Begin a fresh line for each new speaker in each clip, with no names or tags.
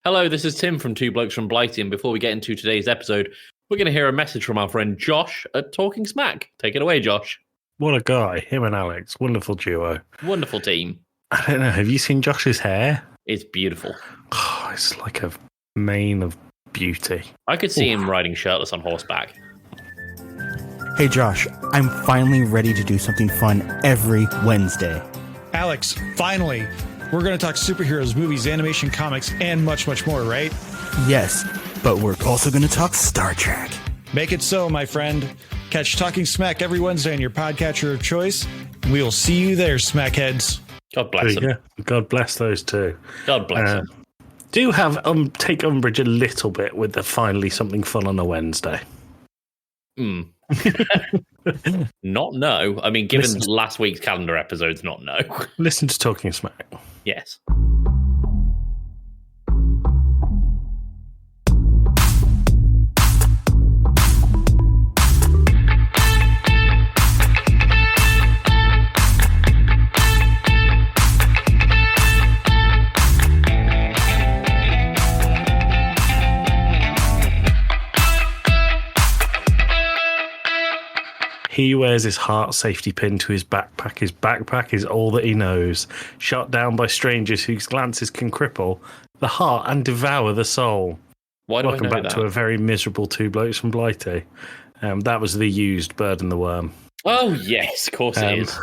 Hello, this is Tim from Two Blokes from Blighty, and before we get into today's episode, we're going to hear a message from our friend Josh at Talking Smack. Take it away, Josh.
What a guy, him and Alex. Wonderful duo.
Wonderful team.
I don't know, have you seen Josh's hair?
It's beautiful.
Oh, it's like a mane of beauty.
I could see him riding shirtless on horseback.
Hey Josh, I'm finally ready to do something fun every Wednesday.
Alex, finally! We're going to talk superheroes, movies, animation, comics, and much, much more, right?
Yes, but we're also going to talk Star Trek.
Make it so, my friend. Catch Talking Smack every Wednesday on your podcatcher of choice. We will see you there, smackheads.
God bless them.
God bless those two.
God bless them.
Do have take umbrage a little bit with the finally something fun on a Wednesday.
Not no. I mean, given last week's calendar episodes, not no.
Listen to Talking Smack.
Yes.
He wears his heart safety pin to his backpack. His backpack is all that he knows. Shot down by strangers whose glances can cripple the heart and devour the soul.
Why do
Welcome
I know
back
that?
to a very miserable Two Blokes from Blighty. That was the used Bird and the Worm.
Oh, yes, of course it is.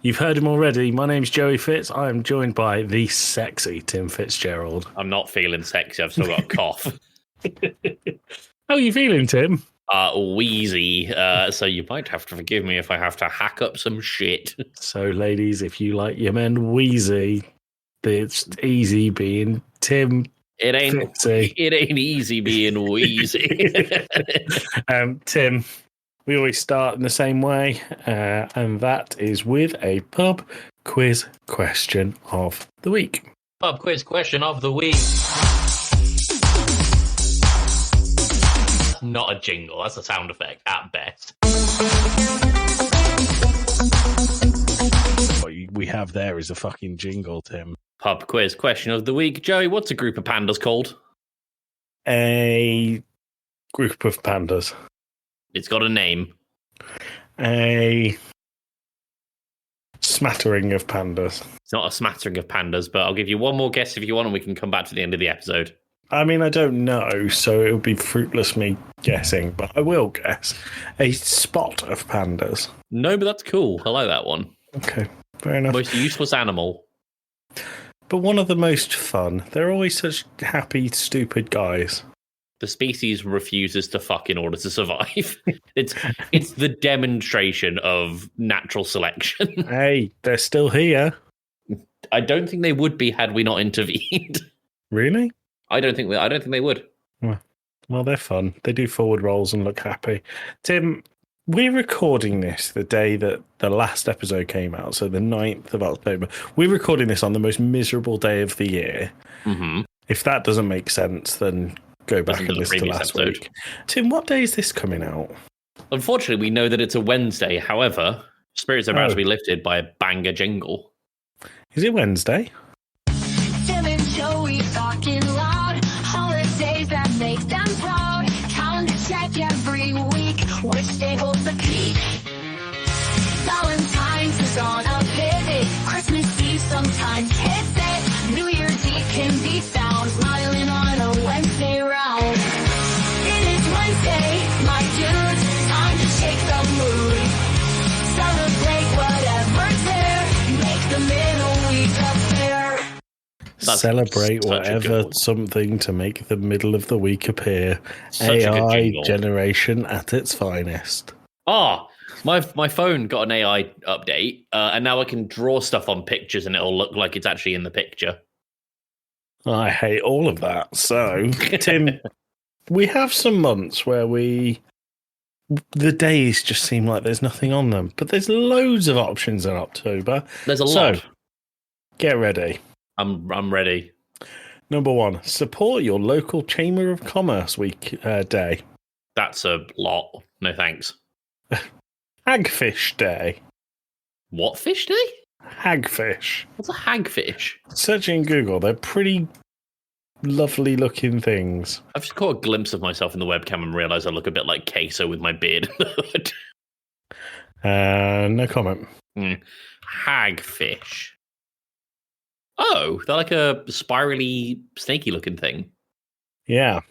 You've heard him already. My name's Joey Fitz. I am joined by the sexy Tim Fitzgerald.
I'm not feeling sexy. I've still got a cough.
How are you feeling, Tim?
Wheezy. So you might have to forgive me if I have to hack up some shit.
So, ladies, if you like your men wheezy, it's easy being Tim.
It ain't
Fitzy.
It ain't easy being wheezy.
Tim, we always start in the same way, and that is with a pub quiz question of the week.
Pub quiz question of the week. Not a jingle, that's a sound effect at best.
What we have there is a fucking jingle, Tim.
Pub quiz question of the week. Joey, what's a group of pandas called?
A group of pandas.
It's got a name.
A smattering of pandas.
It's not a smattering of pandas, but I'll give you one more guess if you want, and we can come back to the end of the episode.
I mean, I don't know, so it would be fruitless me guessing, but I will guess. A spot of pandas.
No, but that's cool. I like that one.
Okay, fair enough.
Most useless animal.
But one of the most fun. They're always such happy, stupid guys.
The species refuses to fuck in order to survive. It's the demonstration of natural selection.
Hey, they're still here.
I don't think they would be had we not intervened.
Really?
I don't think they would.
Well, they're fun. They do forward rolls and look happy. Tim, we're recording this the day that the last episode came out, so the 9th of October. We're recording this on the most miserable day of the year.
Mm-hmm.
If that doesn't make sense, then go back and listen to last week. Tim, what day is this coming out?
Unfortunately, we know that it's a Wednesday. However, spirits are about to be lifted by a banger jingle.
Is it Wednesday?
Tim and Joey talking loud. Holidays that make them proud. Calendar check every week. Which day holds the key? Valentine's is on a pivot. Christmas Eve sometimes hits it. New Year's Eve can be found smiling on a Wednesday round. It is Wednesday, my dudes. Time to shake the mood. Celebrate whatever's there. Make the middle week a fair.
That's
Celebrate
such a
whatever
good one.
something to make the middle of the week appear.
Such a good
AI
jingle.
generation at its finest.
My phone got an AI update, and now I can draw stuff on pictures, and it'll look like it's actually in the picture.
I hate all of that. So, Tim, we have some months where the days just seem like there's nothing on them, but there's loads of options in October.
There's a lot.
Get ready.
I'm ready.
Number 1, support your local Chamber of Commerce week day.
That's a lot. No thanks.
Hagfish Day.
What fish day?
Hagfish.
What's a hagfish?
Searching Google, they're pretty lovely looking things.
I've just caught a glimpse of myself in the webcam and realised I look a bit like Queso with my beard in the hood.
No comment.
Hagfish. Oh, they're like a spirally, snaky looking thing.
Yeah.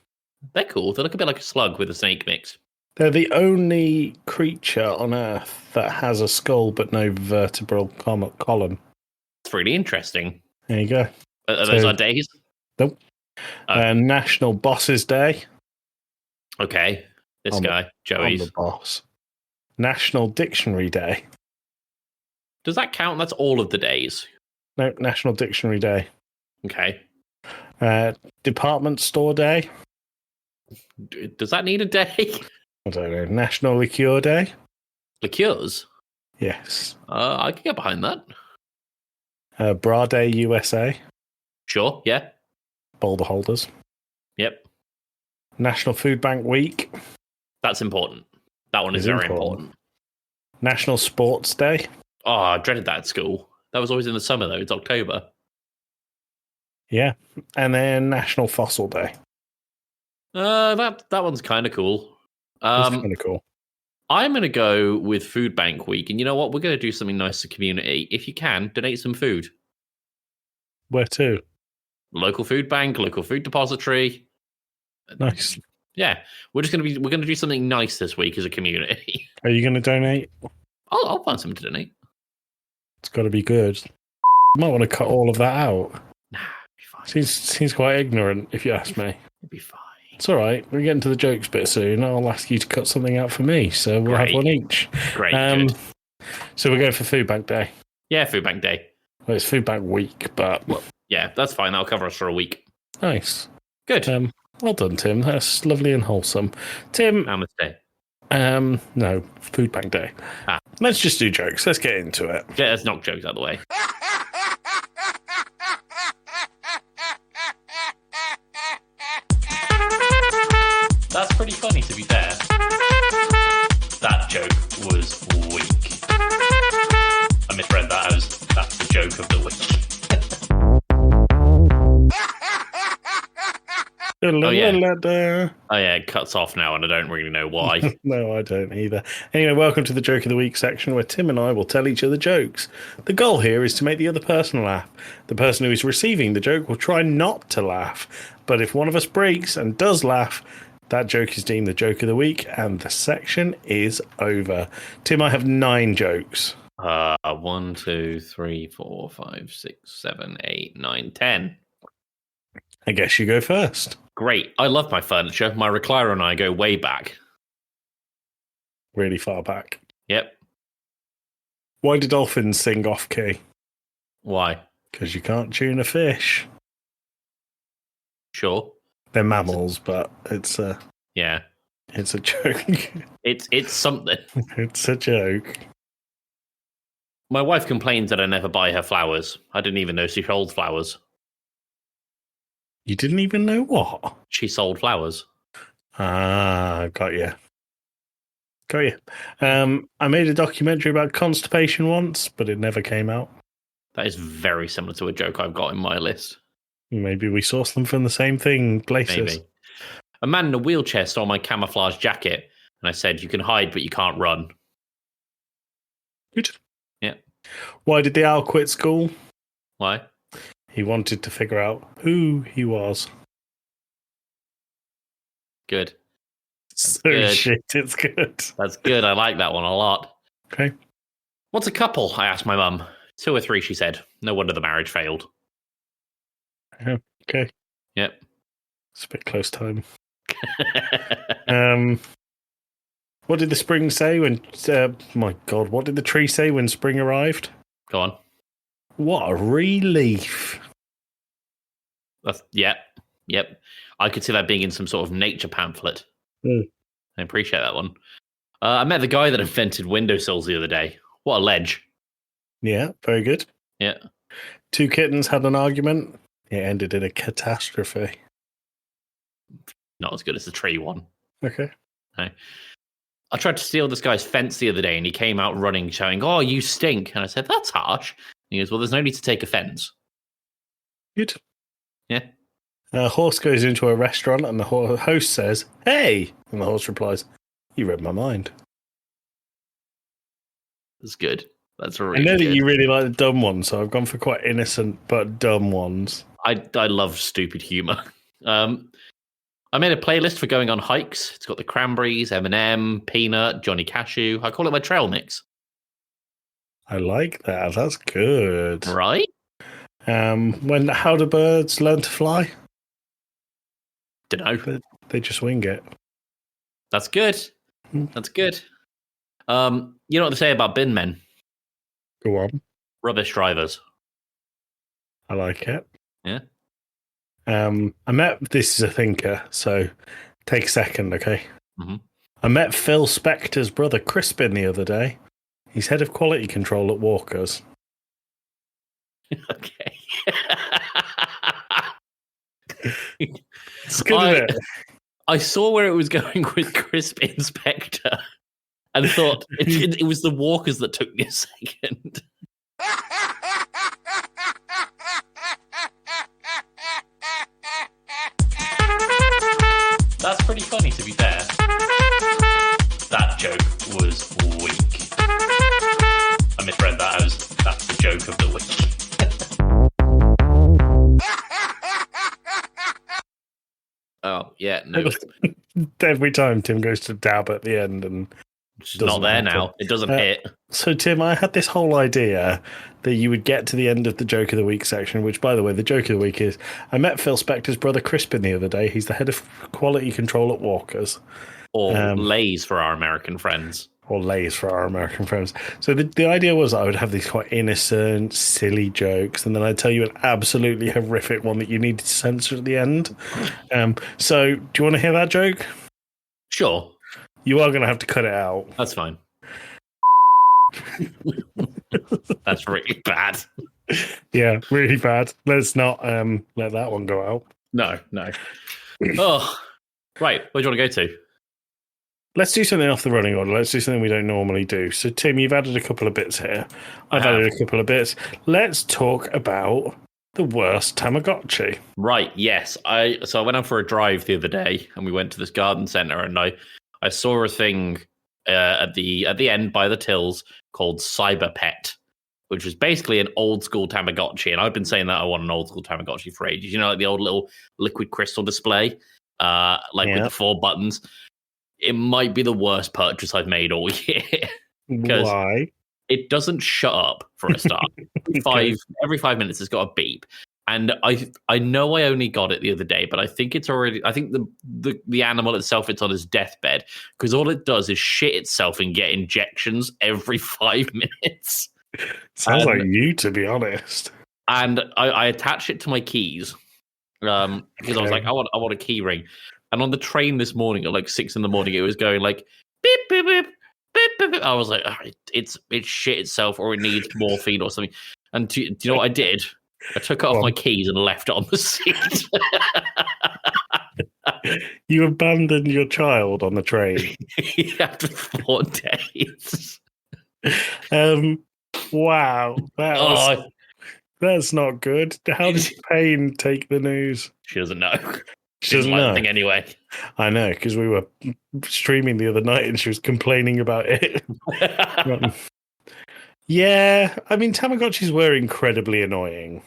They're cool. They look a bit like a slug with a snake mix.
They're the only creature on Earth that has a skull but no vertebral column.
It's really interesting.
There you go.
Are those our days?
Nope. National Bosses Day.
Okay. This guy, Joey's.
I'm the boss. National Dictionary Day.
Does that count? That's all of the days.
No, National Dictionary Day.
Okay.
Department Store Day.
Does that need a day?
I don't know. National Liqueur Day.
Liqueurs?
Yes.
I can get behind that.
Bra Day USA.
Sure, yeah.
Boulder holders.
Yep.
National Food Bank Week.
That's important. That one is very important.
National Sports Day.
Oh, I dreaded that at school. That was always in the summer, though. It's October.
Yeah. And then National Fossil Day.
That one's kind of cool.
It's kind of cool.
I'm going to go with Food Bank Week. And you know what? We're going to do something nice to the community. If you can, donate some food.
Where to?
Local food bank, local food depository.
Nice.
Yeah. We're going to do something nice this week as a community.
Are you going to donate?
I'll find something to donate.
It's got to be good. You might want to cut all of that out.
Nah, it'll be fine.
Seems quite ignorant, if you ask me.
It'll be fine.
It's all right. We're getting to the jokes bit soon. I'll ask you to cut something out for me, so we'll have one each.
Great. Good.
So we're going for Food Bank Day.
Yeah, Food Bank Day.
Well, it's Food Bank Week, but
yeah, that's fine. That'll cover us for a week.
Nice.
Good.
Well done, Tim. That's lovely and wholesome. Tim.
Namaste.
No, Food Bank Day. Let's just do jokes. Let's get into it.
Yeah, let's knock jokes out of the way. That's pretty funny, to be fair. That joke was weak. I misread that as that's the joke of the week. Oh yeah, it cuts off now, and I don't really know why.
No, I don't either. Anyway, welcome to the Joke of the Week section, where Tim and I will tell each other jokes. The goal here is to make the other person laugh. The person who is receiving the joke will try not to laugh, but if one of us breaks and does laugh, that joke is deemed the Joke of the Week, and the section is over. Tim, I have 9 jokes.
1, 2, 3, 4, 5, 6, 7, 8, 9, 10.
I guess you go first.
Great. I love my furniture. My recliner and I go way back.
Really far back.
Yep.
Why do dolphins sing off key?
Why?
Because you can't tune a fish.
Sure.
They're mammals, but it's a it's a joke.
It's something.
It's a joke.
My wife complains that I never buy her flowers. I didn't even know she sold flowers.
You didn't even know what?
She sold flowers.
Ah, got you. Got you. I made a documentary about constipation once, but it never came out.
That is very similar to a joke I've got in my list.
Maybe we sourced them from the same thing, places.
Maybe. A man in a wheelchair stole my camouflage jacket, and I said, "You can hide, but you can't run."
Good.
Yeah.
Why did the owl quit school?
Why?
He wanted to figure out who he was.
Good.
So
good.
Shit, it's good.
That's good. I like that one a lot.
Okay.
What's a couple? I asked my mum. 2 or 3, she said. No wonder the marriage failed.
Okay.
Yep.
It's a bit close time. What did the spring say when... my God, what did the tree say when spring arrived?
Go on.
What a relief.
Yep. I could see that being in some sort of nature pamphlet. I appreciate that one. I met the guy that invented windowsills the other day. What a ledge.
Yeah, very good.
Yeah.
2 kittens had an argument. It ended in a catastrophe.
Not as good as the tree one.
Okay.
No. I tried to steal this guy's fence the other day, and he came out running, shouting, "Oh, you stink." And I said, "That's harsh." And he goes, "Well, there's no need to take offense."
Good.
Yeah.
A horse goes into a restaurant and the host says, "Hey!" And the horse replies, "You read my mind."
That's good. That's
I
really
know that
good.
you really like the dumb ones, so I've gone for quite innocent but dumb ones.
I love stupid humor. I made a playlist for going on hikes. It's got the Cranberries, Eminem, Peanut, Johnny Cashew. I call it my trail mix.
I like that. That's good.
Right?
How do birds learn to fly?
Dunno.
They just wing it.
That's good. That's good. You know what they say about bin men?
Go on.
Rubbish drivers.
I like it.
Yeah.
This is a thinker, so take a second, okay?
Mm-hmm.
I met Phil Spector's brother Crispin the other day. He's head of quality control at Walker's.
Okay.
It's good, isn't it?
I saw where it was going with Crispin Spector and thought it was the Walkers that took me a second. That's pretty funny, to be fair. That joke was weak. I misread that as that's the joke of the week. Oh, yeah, no.
Every time Tim goes to dab at the end and
It's not there now. It doesn't hit.
So, Tim, I had this whole idea that you would get to the end of the Joke of the Week section, which, by the way, the Joke of the Week is, I met Phil Spector's brother Crispin the other day. He's the head of quality control at Walker's.
Or Lays for our American friends.
Or Lays for our American friends. So the idea was I would have these quite innocent, silly jokes, and then I'd tell you an absolutely horrific one that you needed to censor at the end. So do you want to hear that joke?
Sure.
You are going to have to cut it out.
That's fine. That's really bad.
Yeah, really bad. Let's not let that one go out.
No. Oh, right. Where do you want to go to?
Let's do something off the running order. Let's do something we don't normally do. So, Tim, you've added a couple of bits here. I've added a couple of bits. Let's talk about the worst Tamagotchi.
Right, yes. I went out for a drive the other day, and we went to this garden centre, and I saw a thing at the end by the tills called Cyber Pet, which was basically an old school Tamagotchi. And I've been saying that I want an old school Tamagotchi for ages. You know, like the old little liquid crystal display, with the 4 buttons. It might be the worst purchase I've made all year.
Why?
It doesn't shut up for a start. Every 5 minutes it's got a beep. And I know I only got it the other day, but I think the animal itself, it's on its deathbed, because all it does is shit itself and get injections every 5 minutes.
Sounds like you, to be honest.
And I attached it to my keys because I was like, I want a key ring. And on the train this morning at like 6 a.m, it was going like beep beep beep beep beep. Beep. I was like, it's shit itself, or it needs morphine or something. And do you know what I did? I took it off my keys and left it on the seat.
You abandoned your child on the train.
After 4 days.
Wow. That's not good. How does Pain take the news?
She doesn't know.
She doesn't know.
Thing anyway.
I know, because we were streaming the other night and she was complaining about it. Yeah, I mean, Tamagotchis were incredibly annoying.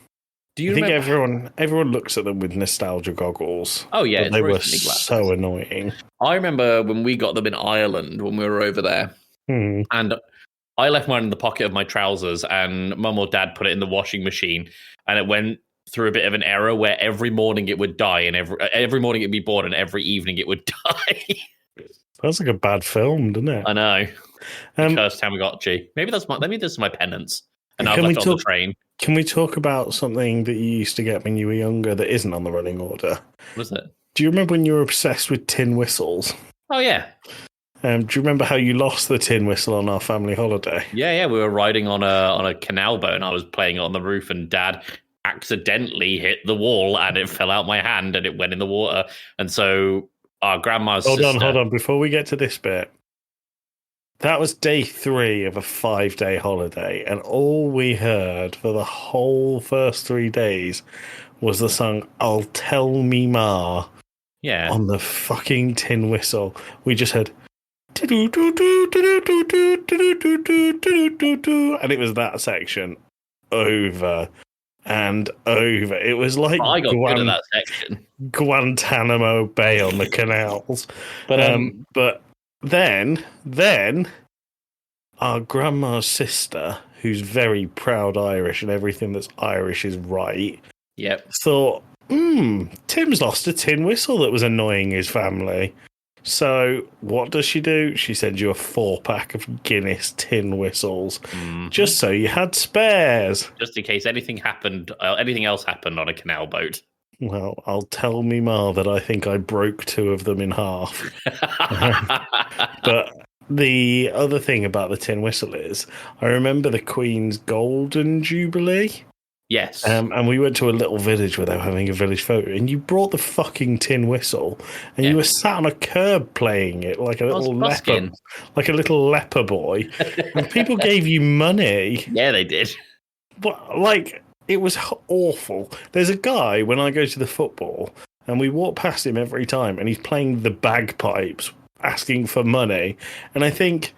I think everyone looks at them with nostalgia goggles.
Oh yeah,
they were so annoying.
I remember when we got them in Ireland when we were over there, and I left mine in the pocket of my trousers, and Mum or Dad put it in the washing machine, and it went through a bit of an error where every morning it would die, and every morning it'd be born, and every evening it would die.
That's like a bad film, doesn't it?
I know. Cursed Tamagotchi. Maybe this is my penance. And I've left on the train.
Can we talk about something that you used to get when you were younger that isn't on the running order?
What was it?
Do you remember when you were obsessed with tin whistles?
Oh yeah.
Do you remember how you lost the tin whistle on our family holiday?
Yeah. We were riding on a canal boat, and I was playing it on the roof, and Dad accidentally hit the wall, and it fell out my hand, and it went in the water. And so our grandma's
Hold on. Before we get to this bit, that was day 3 of a 5-day holiday, and all we heard for the whole first 3 days was the song "I'll Tell Me Ma"
Yeah.
on the fucking tin whistle. We just heard, and it was that section over and over. It was like
I got good at that section.
Guantanamo Bay on the canals. But then our grandma's sister, who's very proud Irish and everything that's Irish is right,
Yep.
thought, Tim's lost a tin whistle that was annoying his family. So what does she do? She sends you a 4-pack of Guinness tin whistles, just so you had spares.
Just in case anything else happened on a canal boat.
Well, I'll tell me ma that I think I broke 2 of them in half. But the other thing about the tin whistle is, I remember the Queen's Golden Jubilee.
Yes.
And we went to a little village where they were having a village photo, and you brought the fucking tin whistle, and you were sat on a curb playing it like a little leper boy, and people gave you money.
Yeah, they did.
But like, it was awful. There's a guy when I go to the football, and we walk past him every time, and he's playing the bagpipes, asking for money, and I think,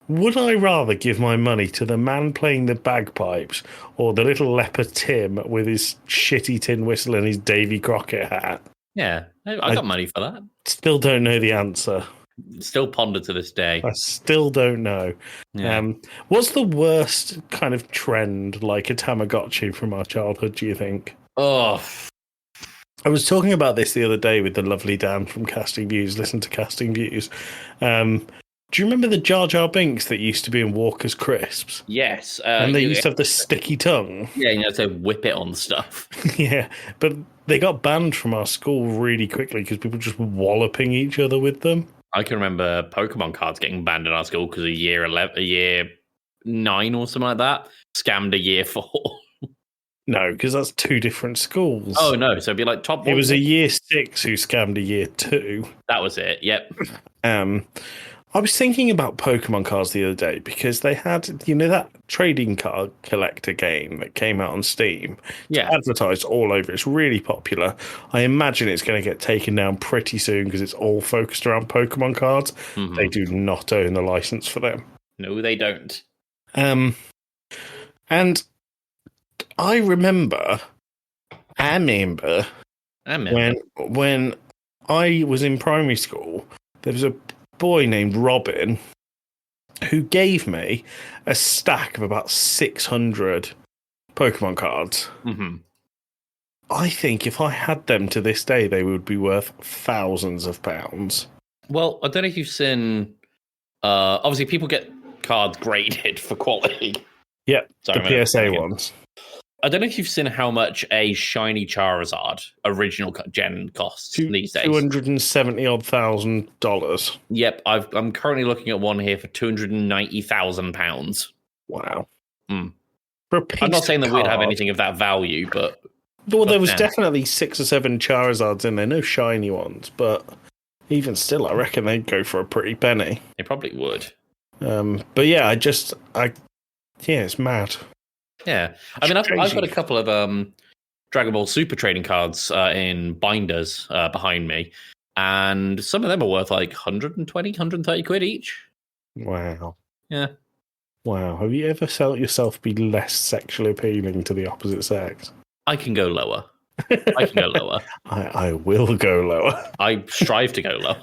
would I rather give my money to the man playing the bagpipes or the little leper Tim with his shitty tin whistle and his Davy Crockett hat?
Yeah, I got money for that.
Still don't know the answer.
Still ponder to this day.
I still don't know.
Yeah.
What's the worst kind of trend, like a Tamagotchi from our childhood, do you think?
Oh,
I was talking about this the other day with the lovely Dan from Casting Views. Listen to Casting Views. Do you remember the Jar Jar Binks that used to be in Walker's Crisps?
yes.
And they used to have the sticky tongue.
Yeah, you know, to whip it on stuff.
Yeah, but they got banned from our school really quickly because people just walloping each other with them.
I can remember Pokemon cards getting banned in our school because a year 9 or something like that scammed a year 4.
No, because that's 2 different schools.
Oh, no. So it'd be like top.
It was a year 6 who scammed a year 2.
That was it. Yep.
I was thinking about Pokemon cards the other day because they had, you know, that trading card collector game that came out on Steam.
Yeah.
It's advertised all over. It's really popular. I imagine it's going to get taken down pretty soon because it's all focused around Pokemon cards.
Mm-hmm.
They do not own the license for them.
No, they don't.
And I remember when I was in primary school, there was a boy named Robin who gave me a stack of about 600 Pokemon cards.
Mm-hmm.
I think if I had them to this day, they would be worth thousands of pounds.
Well, I don't know if you've seen. Obviously, people get cards graded for quality.
Yep, the PSA ones.
I don't know if you've seen how much a shiny Charizard original gen costs these days.
$270,000.
Yep, I'm currently looking at one here for £290,000.
Wow.
Mm.
For a piece
I'm not saying that
card,
we'd have anything of that value, but
there was definitely 6 or 7 Charizards in there, no shiny ones, but even still, I reckon they'd go for a pretty penny.
They probably would.
But yeah, it's mad.
Yeah, I mean, I've got a couple of Dragon Ball Super trading cards in binders behind me, and some of them are worth like 120, 130 quid each.
Wow.
Yeah.
Wow. Have you ever felt yourself be less sexually appealing to the opposite sex?
I can go lower.
I will go lower.
I strive to go lower.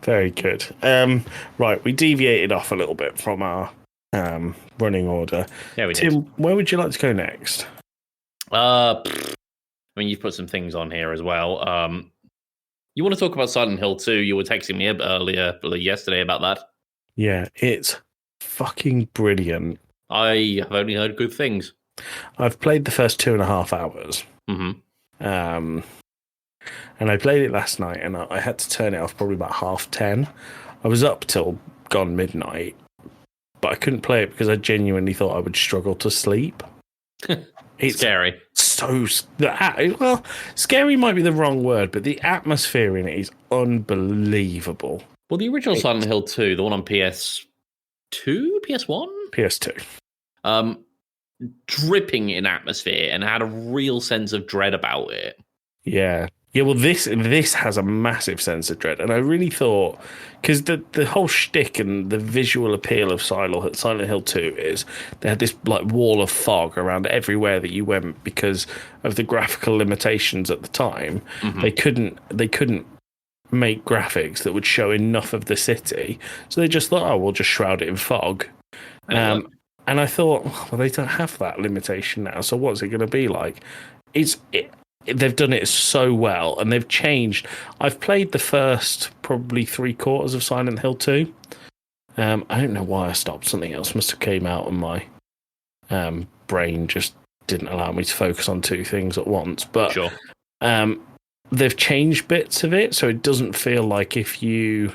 Very good. Right, we deviated off a little bit from our running order.
Yeah, we
Tim,
did.
where would you like to go next?
I mean, you've put some things on here as well. You want to talk about Silent Hill 2? You were texting me yesterday about that.
Yeah, it's fucking brilliant.
I have only heard good things.
I've played the first 2.5 hours.
Mm-hmm.
And I played it last night, and I had to turn it off probably about 10:30. I was up till gone midnight, but I couldn't play it because I genuinely thought I would struggle to sleep. It's
scary.
Well, scary might be the wrong word, but the atmosphere in it is unbelievable.
Well, the original Silent Hill 2, the one on PS2, PS1?
PS2.
dripping in atmosphere and had a real sense of dread about it.
Yeah. Yeah, well, this has a massive sense of dread, and I really thought, because the whole shtick and the visual appeal of Silent Hill 2 is they had this like wall of fog around everywhere that you went because of the graphical limitations at the time.
Mhm.
They couldn't make graphics that would show enough of the city, so they just thought, oh, we'll just shroud it in fog. And I thought, well, they don't have that limitation now, so what's it going to be like? They've done it so well, and they've changed. I've played the first probably 3/4 of Silent Hill 2. I don't know why I stopped. Something else must have came out, and my brain just didn't allow me to focus on two things at once. But
Sure.
They've changed bits of it, so it doesn't feel like if you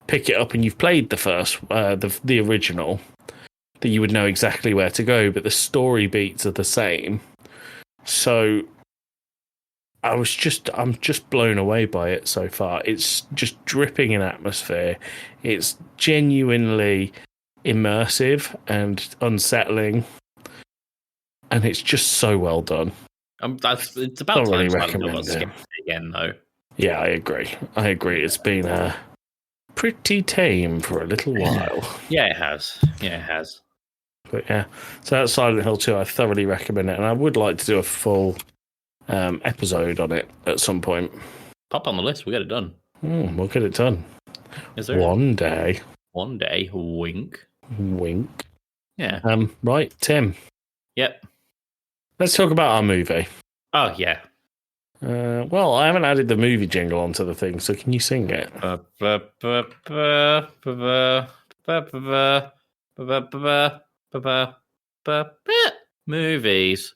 pick it up and you've played the first, the original, that you would know exactly where to go. But the story beats are the same. So I'm just blown away by it so far. It's just dripping in atmosphere. It's genuinely immersive and unsettling, and it's just so well done.
It's about
Thoroughly
time
recommend
someone
it.
skipped it again, though.
Yeah, I agree. It's been pretty tame for a little while.
Yeah, it has.
But yeah, so that's Silent Hill 2. I thoroughly recommend it, and I would like to do a full episode on it at some point.
Pop on the list. We get it done.
We'll get it done.
Is there
One day.
one day? Wink.
Wink.
Yeah.
Right, Tim.
Yep.
Let's talk about our movie.
Oh yeah.
Well, I haven't added the movie jingle onto the thing, so can you sing it?
Movies.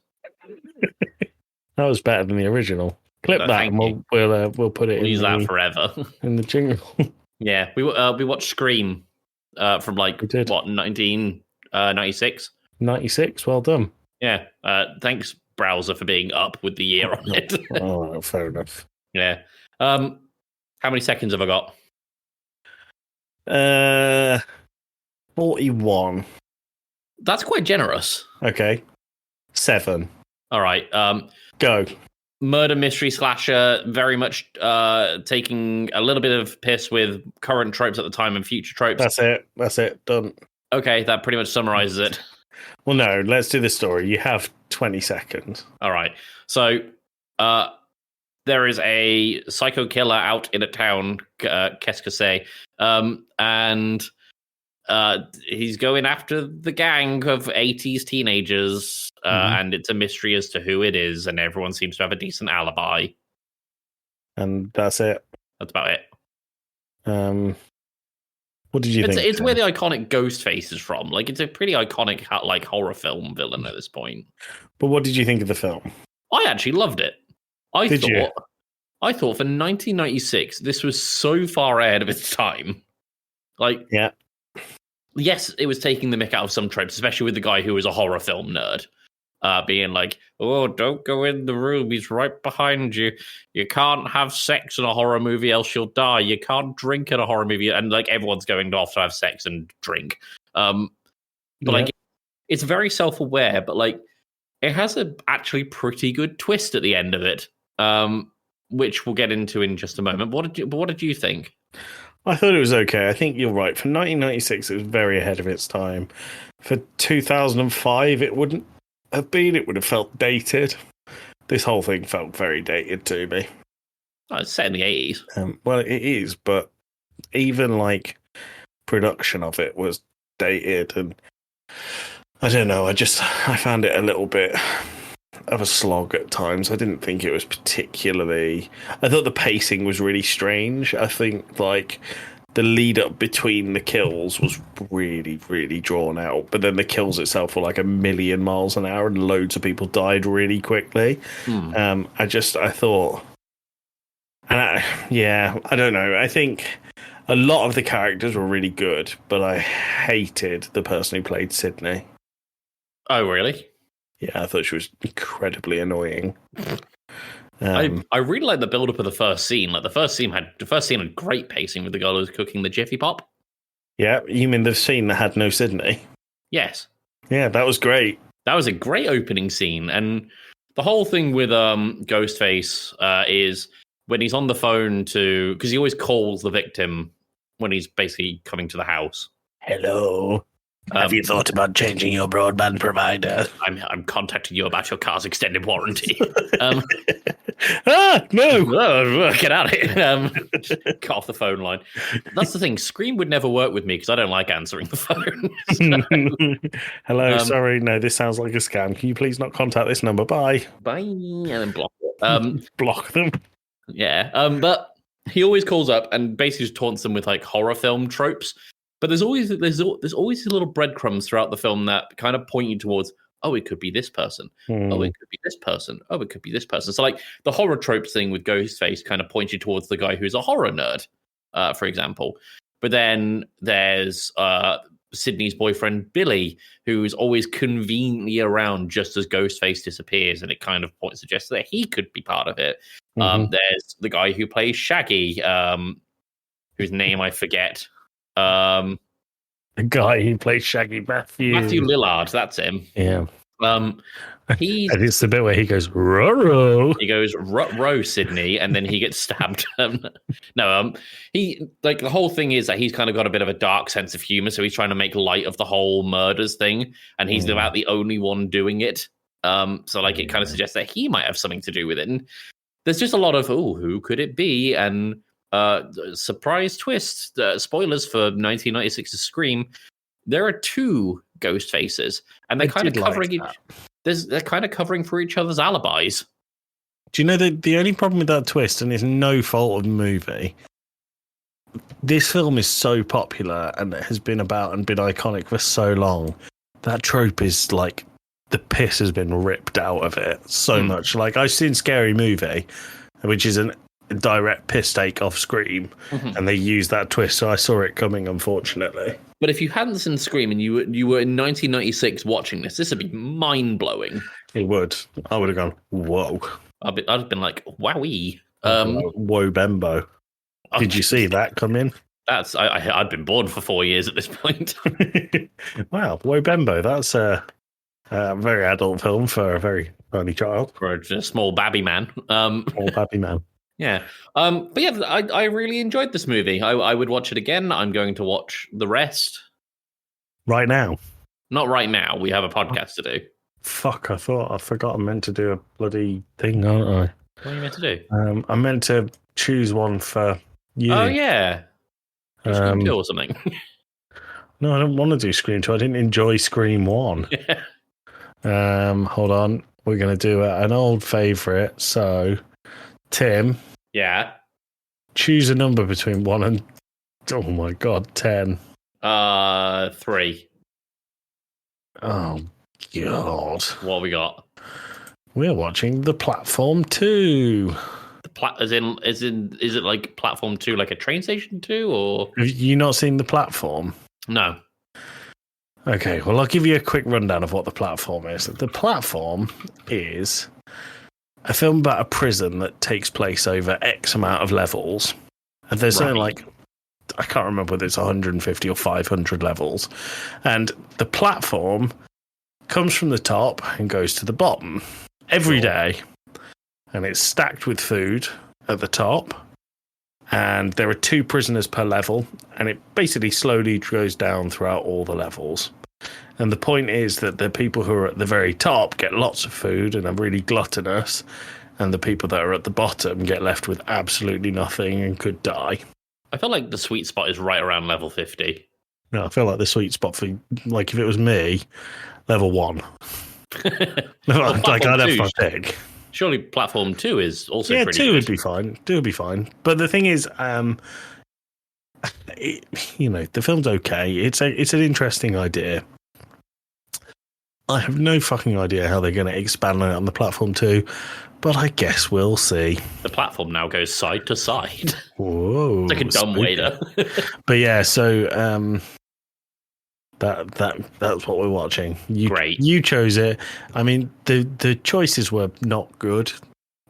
That was better than the original. Clip
No,
that,
thank
and we'll put it
We'll use that
in
forever.
the jingle.
Yeah, we watched Scream from like
We did.
what 1996.
96. Well done.
Yeah. Thanks, browser, for being up with the year on it.
Oh, fair enough.
Yeah. How many seconds have I got?
41.
That's quite generous.
Okay. 7.
All right.
Go.
Murder mystery slasher, very much taking a little bit of piss with current tropes at the time and future tropes.
That's it. Done.
Okay, that pretty much summarizes it.
Well, no, let's do the story. You have 20 seconds.
All right. So, there is a psycho killer out in a town, qu'est-ce que c'est? And he's going after the gang of 80s teenagers, and it's a mystery as to who it is, and everyone seems to have a decent alibi.
And that's it.
That's about it.
What did you think?
It's where the iconic Ghostface is from. Like, it's a pretty iconic like horror film villain at this point.
But what did you think of the film?
I actually loved it. I
Did you?
thought for 1996, this was so far ahead of its time. Like,
Yeah.
yes, it was taking the mick out of some tropes, especially with the guy who was a horror film nerd. Being like, oh, don't go in the room. He's right behind you. You can't have sex in a horror movie, else you'll die. You can't drink in a horror movie. And like everyone's going off to have sex and drink. But like, it's very self-aware, but like, it has a actually pretty good twist at the end of it, which we'll get into in just a moment. But what did you think?
I thought it was okay. I think you're right. For 1996, it was very ahead of its time. For 2005, it wouldn't have been. It would have felt dated. This whole thing felt very dated to me.
Oh, it's set in the 80s.
Well, it is, but even like production of it was dated, and I don't know. I found it a little bit of a slog at times. I didn't think it was particularly. I thought the pacing was really strange. I think like the lead up between the kills was really, really drawn out. But then the kills itself were like 1,000,000 miles an hour, and loads of people died really quickly. I thought, and I don't know. I think a lot of the characters were really good, but I hated the person who played Sydney.
Oh, really?
Yeah, I thought she was incredibly annoying.
I really like the build up of the first scene. Like the first scene had great pacing with the girl who was cooking the Jiffy Pop.
Yeah, you mean the scene that had no Sydney?
Yes.
Yeah, that was great.
That was a great opening scene, and the whole thing with Ghostface is when he's on the phone because he always calls the victim when he's basically coming to the house.
Hello. Have you thought about changing your broadband provider?
I'm contacting you about your car's extended warranty.
No!
Get out of here. Cut off the phone line. That's the thing. Scream would never work with me because I don't like answering the phone.
Hello, sorry, no, this sounds like a scam. Can you please not contact this number? Bye.
Bye. And then block it.
Block them.
Yeah. But he always calls up and basically just taunts them with like horror film tropes. But there's always these little breadcrumbs throughout the film that kind of point you towards, oh, it could be this person. Oh, it could be this person. Oh, it could be this person. So like the horror tropes thing with Ghostface kind of points you towards the guy who's a horror nerd, for example. But then there's Sydney's boyfriend, Billy, who's always conveniently around just as Ghostface disappears. And it kind of suggests that he could be part of it. There's the guy who plays Shaggy, whose name I forget.
The guy who plays Shaggy, Matthew
Lillard, that's him.
Yeah.
And
it's the bit where he goes, ruh-roh.
He goes, ruh-roh, Sydney, and then he gets stabbed. He like the whole thing is that he's kind of got a bit of a dark sense of humor, so he's trying to make light of the whole murders thing, and he's about the only one doing it. So like it kind of suggests that he might have something to do with it. And there's just a lot of, who could it be? And surprise twist, spoilers for 1996's Scream, there are two ghost faces, and they're kind of covering they're kind of covering for each other's alibis.
Do you know the only problem with that twist, and it's no fault of the movie, this film is so popular and it has been about and been iconic for so long, that trope is like the piss has been ripped out of it so much. Like I've seen Scary Movie, which is a direct piss take off Scream, and they use that twist, so I saw it coming, unfortunately.
But if you hadn't seen Scream and you were in 1996 watching this would be mind-blowing.
It would. I would have gone, whoa.
I'd have been like, wowee.
Whoa, Bembo. Did you see that come in?
I'd been born for 4 years at this point.
Wow, Whoa, Bembo. That's a very adult film for a very tiny child.
For a small babby man.
Small babby man.
Yeah. But yeah, I really enjoyed this movie. I would watch it again. I'm going to watch the rest.
Right now?
Not right now. We have a podcast to do.
Fuck, I forgot I meant to do a bloody thing, aren't I?
What are you meant to do?
I meant to choose one for you.
Oh, yeah. Scream 2 or something.
No, I don't want to do Scream 2. I didn't enjoy Scream 1.
Yeah.
Hold on. We're going to do an old favourite. So, Tim.
Yeah.
Choose a number between 1 and, oh my God, 10.
3.
Oh, God.
What have we got?
We're watching The Platform 2.
Is it like Platform 2, like a train station 2, or?
Have you not seen The Platform?
No.
Okay, well, I'll give you a quick rundown of what The Platform is. The Platform is a film about a prison that takes place over X amount of levels. And there's something like, I can't remember whether it's 150 or 500 levels. And the platform comes from the top and goes to the bottom every day. And it's stacked with food at the top. And there are 2 prisoners per level. And it basically slowly goes down throughout all the levels. And the point is that the people who are at the very top get lots of food and are really gluttonous. And the people that are at the bottom get left with absolutely nothing and could die.
I feel like the sweet spot is right around level 50.
No, I feel like the sweet spot for, like, if it was me, level 1.
Well,
like, I'd have my pick.
Surely Platform 2 is also pretty
2
good.
would be fine. 2 would be fine. But the thing is, the film's okay. It's an interesting idea. I have no fucking idea how they're going to expand on it on the Platform 2, but I guess we'll see. The
platform now goes side to side.
Whoa.
It's like a dumb waiter.
But yeah, so that's what we're watching.
Great.
You chose it. I mean, the choices were not good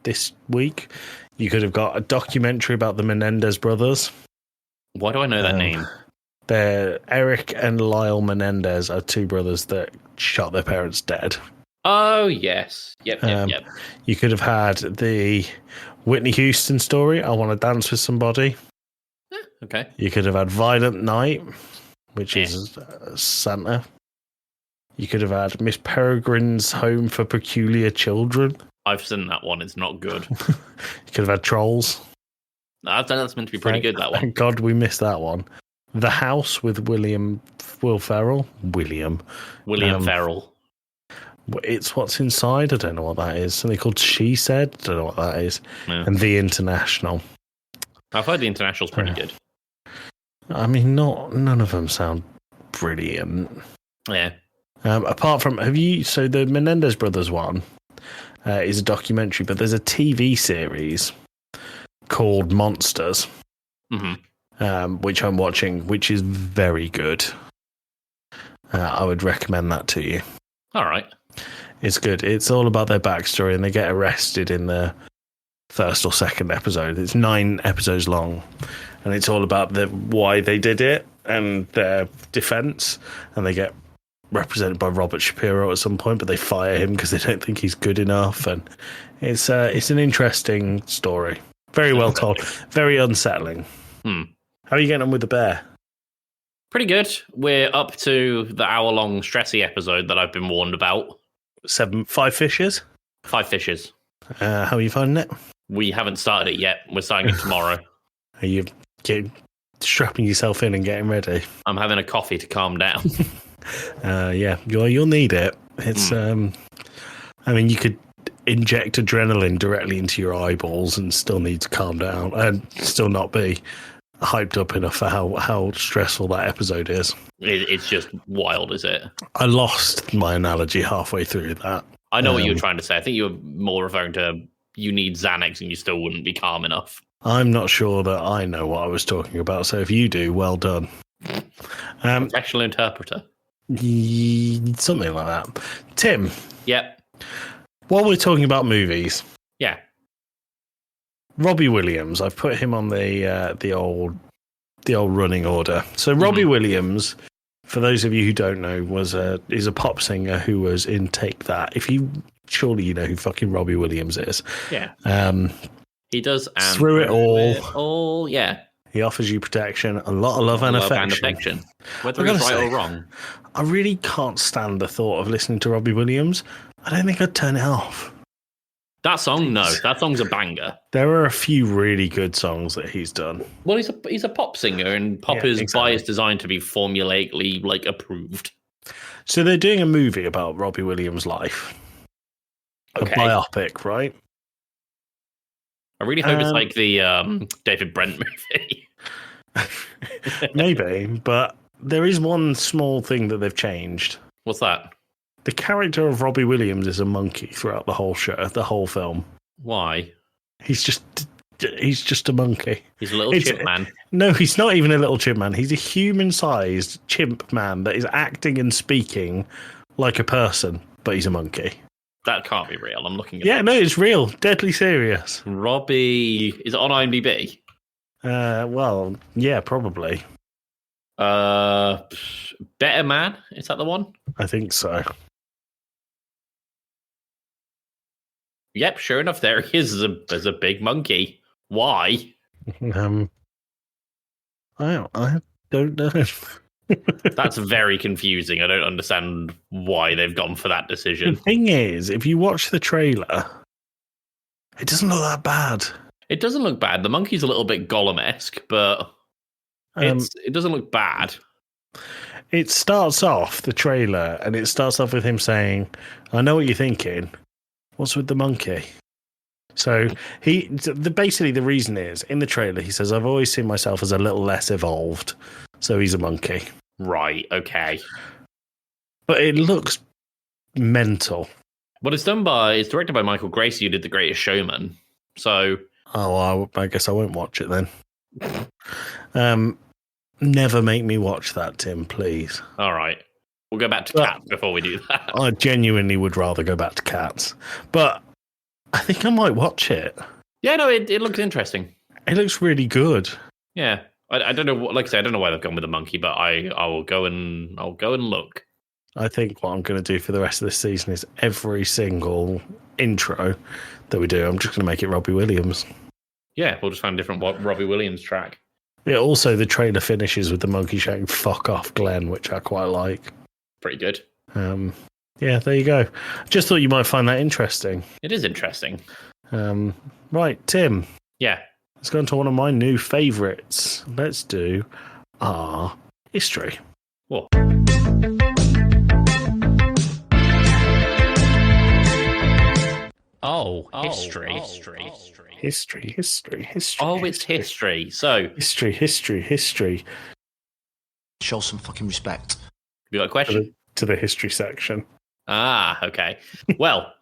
this week. You could have got a documentary about the Menendez brothers.
Why do I know that name?
They're Eric and Lyle Menendez are 2 brothers that shot their parents dead.
Oh, yes. Yep.
You could have had the Whitney Houston story, I Want to Dance with Somebody.
Okay.
You could have had Violent Night, which is Santa. You could have had Miss Peregrine's Home for Peculiar Children.
I've seen that one. It's not good.
You could have had Trolls.
That's meant to be pretty good, that one.
Thank God we missed that one. The House with Will Ferrell. William
Ferrell.
It's What's Inside. I don't know what that is. Something called She Said. I don't know what that is.
Yeah.
And The International.
I've heard The International's pretty good.
I mean, none of them sound brilliant.
Yeah.
Apart from, so the Menendez Brothers one is a documentary, but there's a TV series called Monsters, which I'm watching, which is very good. I would recommend that to you.
All right.
It's good. It's all about their backstory, and they get arrested in the first or second episode. It's 9 episodes long, and it's all about why they did it and their defense, and they get represented by Robert Shapiro at some point, but they fire him because they don't think he's good enough. And it's an interesting story. Very well told. Very unsettling. How are you getting on with the bear?
Pretty good. We're up to the hour-long stressy episode that I've been warned about.
5 fishes?
5 fishes.
How are you finding it?
We haven't started it yet. We're starting it tomorrow.
Are you strapping yourself in and getting ready?
I'm having a coffee to calm down.
Yeah, you'll need it. It's I mean, you could inject adrenaline directly into your eyeballs and still need to calm down and still not be hyped up enough for how stressful that episode is.
It's just wild, is it?
I lost my analogy halfway through that.
I know what you were trying to say. I think you were more referring to you need Xanax and you still wouldn't be calm enough.
I'm not sure that I know what I was talking about, so if you do, well done.
Professional interpreter.
Something like that. Tim.
Yep.
While we're talking about movies.
Yeah.
Robbie Williams. I've put him on the old running order. So Robbie Williams, for those of you who don't know, is a pop singer who was in Take That. Surely you know who fucking Robbie Williams is.
Yeah. He does. And
through it all.
Yeah.
He offers you protection, a lot of love and affection.
Whether he's right or wrong.
I really can't stand the thought of listening to Robbie Williams. I don't think I'd turn it off.
That song, no. That song's a banger.
There are a few really good songs that he's done.
Well, he's a pop singer, and pop is by its design to be formulaically approved.
So they're doing a movie about Robbie Williams' life.
Okay.
A biopic, right?
I really hope it's like the David Brent movie.
Maybe, but there is one small thing that they've changed.
What's that?
The character of Robbie Williams is a monkey throughout the whole show, the whole film.
Why?
He's just a monkey.
He's a little chimp man.
No, he's not even a little chimp man. He's a human-sized chimp man that is acting and speaking like a person, but he's a monkey.
That can't be real. I'm looking at
no, it's real. Deadly serious.
Robbie... Is it on IMDb?
Well, yeah, probably.
Better Man? Is that the one?
I think so.
Yep, sure enough, there he is as a big monkey. Why?
I don't know.
That's very confusing. I don't understand why they've gone for that decision.
The thing is, if you watch the trailer, it doesn't look that bad.
It doesn't look bad. The monkey's a little bit Gollum-esque, but it doesn't look bad.
It starts off, the trailer, and it starts off with him saying, I know what you're thinking. What's with the monkey? So basically the reason is, in the trailer, he says, I've always seen myself as a little less evolved. So he's a monkey.
Right, okay.
But it looks mental.
Well, it's directed by Michael Gracie, who did The Greatest Showman. So...
Oh, I guess I won't watch it then. Never make me watch that, Tim, please.
All right. We'll go back to Cats before we do that.
I genuinely would rather go back to Cats. But I think I might watch it.
Yeah, no, it looks interesting.
It looks really good.
Yeah. I don't know. Like I said, I don't know why they've gone with the monkey, but I'll go and look.
I think what I'm going to do for the rest of this season is every single intro that we do, I'm just going to make it Robbie Williams.
Yeah, we'll just find a different Robbie Williams track.
Yeah, also the trailer finishes with the monkey shouting "fuck off, Glenn," which I quite like.
Pretty good.
Yeah, there you go. Just thought you might find that interesting.
It is interesting.
Right, Tim.
Yeah.
Let's go on to one of my new favourites. Let's do our history.
What? History.
History.
Oh, it's history. So
History.
Show some fucking respect.
You got a question?
To the history section.
Ah, okay. Well,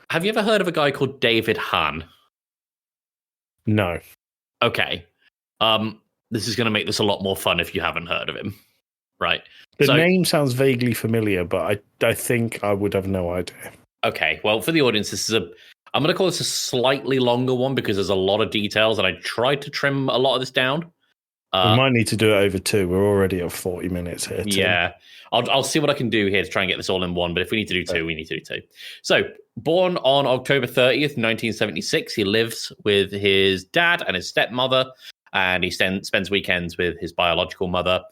have you ever heard of a guy called David Hahn?
No.
Okay. This is going to make this a lot more fun if you haven't heard of him. Right.
The name sounds vaguely familiar, but I think I would have no idea.
Okay. Well, for the audience, I'm going to call this a slightly longer one because there's a lot of details and I tried to trim a lot of this down.
We might need to do it over 2. We're already at 40 minutes here. Tim.
Yeah. I'll see what I can do here to try and get this all in one. But if we need to do 2, we need to do 2. So, born on October 30th, 1976, he lives with his dad and his stepmother, and he spends weekends with his biological mother.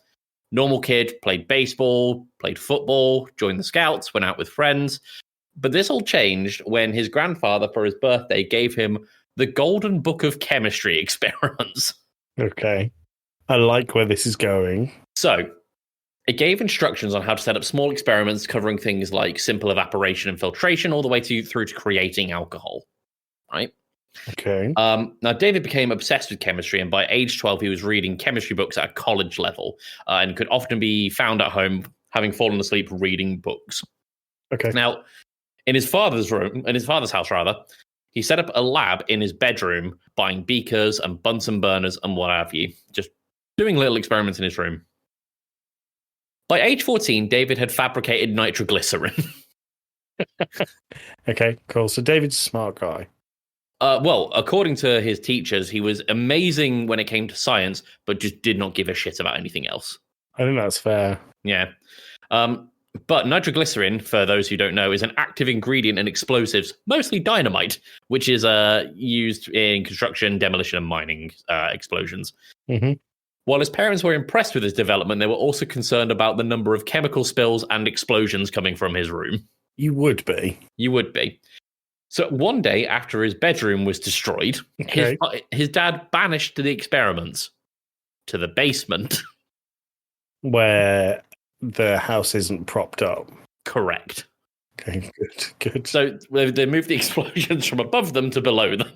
Normal kid, played baseball, played football, joined the Scouts, went out with friends. But this all changed when his grandfather, for his birthday, gave him the Golden Book of Chemistry experiments.
Okay. I like where this is going.
So, it gave instructions on how to set up small experiments covering things like simple evaporation and filtration, all the way through to creating alcohol. Right?
Okay.
Now, David became obsessed with chemistry, and by age 12, he was reading chemistry books at a college level and could often be found at home having fallen asleep reading books.
Okay.
Now, in his father's house, he set up a lab in his bedroom, buying beakers and Bunsen burners and what have you, just doing little experiments in his room. By age 14, David had fabricated nitroglycerin.
Okay, cool. So David's a smart guy.
Well, according to his teachers, he was amazing when it came to science, but just did not give a shit about anything else.
I think that's fair.
Yeah. But nitroglycerin, for those who don't know, is an active ingredient in explosives, mostly dynamite, which is used in construction, demolition, and mining explosions.
Mm-hmm.
While his parents were impressed with his development, they were also concerned about the number of chemical spills and explosions coming from his room.
You would be.
You would be. So one day, after his bedroom was destroyed,
Okay.
his dad banished the experiments to the basement.
Where the house isn't propped up.
Correct.
Okay, good.
So they moved the explosions from above them to below them.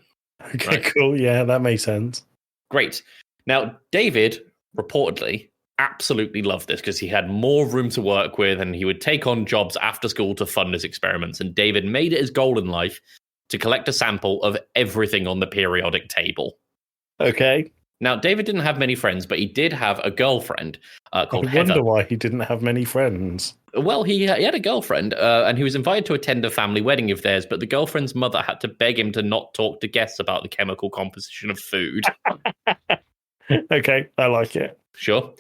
Okay,
right.
Cool. Yeah, that makes sense.
Great. Now, David, reportedly, absolutely loved this because he had more room to work with and he would take on jobs after school to fund his experiments. And David made it his goal in life to collect a sample of everything on the periodic table.
Okay.
Now, David didn't have many friends, but he did have a girlfriend called Heather.
I wonder why he didn't have many friends.
Well, he had a girlfriend, and he was invited to attend a family wedding of theirs, but the girlfriend's mother had to beg him to not talk to guests about the chemical composition of food.
Okay, I like it.
Sure.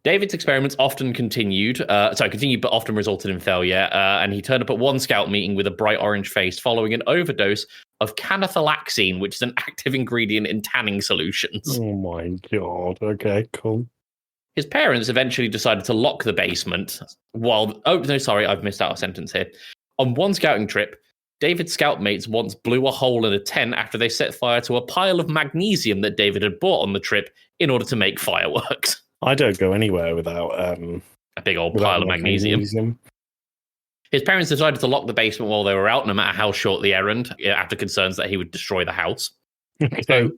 David's experiments often continued, but often resulted in failure, and he turned up at one scout meeting with a bright orange face following an overdose of canafalaxine, which is an active ingredient in tanning solutions.
Oh my god. Okay, cool.
His parents eventually decided to lock the basement I've missed out a sentence here. On one scouting trip, David's scout mates once blew a hole in a tent after they set fire to a pile of magnesium that David had bought on the trip in order to make fireworks.
I don't go anywhere without
A big old pile of magnesium. His parents decided to lock the basement while they were out, no matter how short the errand, after concerns that he would destroy the house.
Okay.
So,